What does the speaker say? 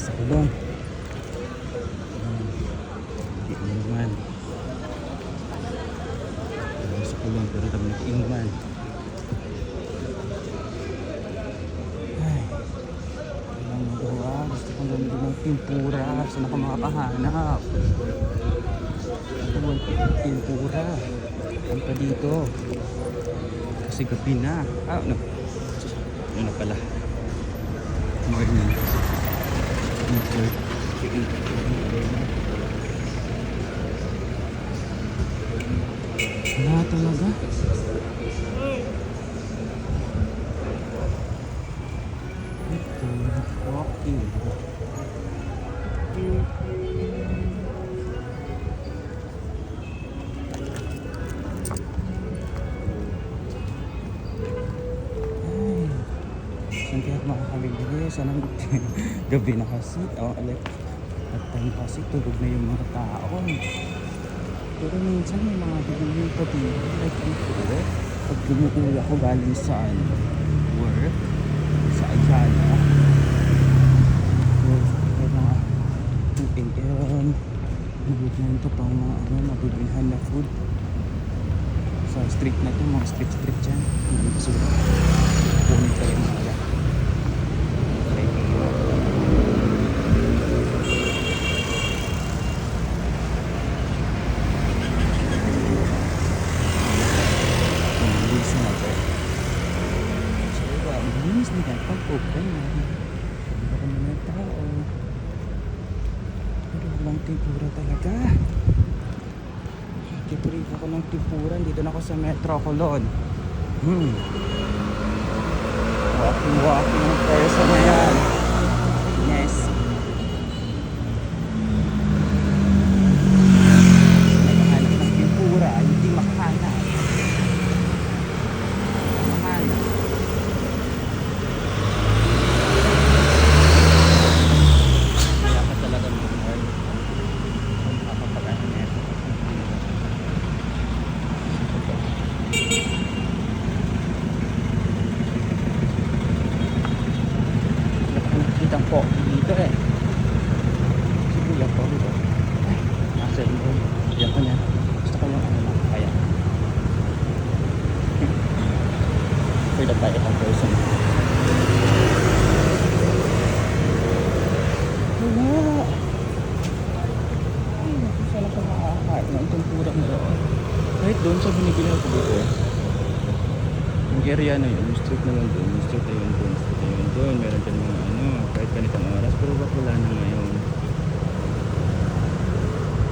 Sa kulong. Hindi naman. Sa kulong pero tabi nag-inuman. Ay. Walang magawa. Gusto kong gamitin ng tempura. Saan ako makakahanap? Ito ang tempura. Ang pa dito. Kasi gabi na. Ah, no. Ano na pala. Morning. Wala talaga. Ito, walking. Hindi ako makakabili. Sana gabi na kasi. At time kasi tulog na yung mga tao. Pero minsan may mga bibili pa din. Like ito. Pag lumuwi ako galing sa work. Sa Ayala. May mga 2 AM. Nabibigyan ito pang mga nabibilhan na food. Sa street na ito. Mga street dyan. Hindi pa sila. Punin tayo mga yan. Pag-open na hindi ako mga tao pero walang tempura talaga. Kiprito ko ng tempura. Dito na ako sa Metro Colon. Walking person na yan. Yes. Naghahanap ng tempura. Hindi makahanap. Po dito si kuya po dito nasa loob yan ko niya gusto ko yung kaya for the type of person wala ay naku saan ako makakain ng tempura mo doon kahit doon sa binibili ako dito yung area na yun yung street na yun doon yung street na yun doon meron dyan mga kahit ganitong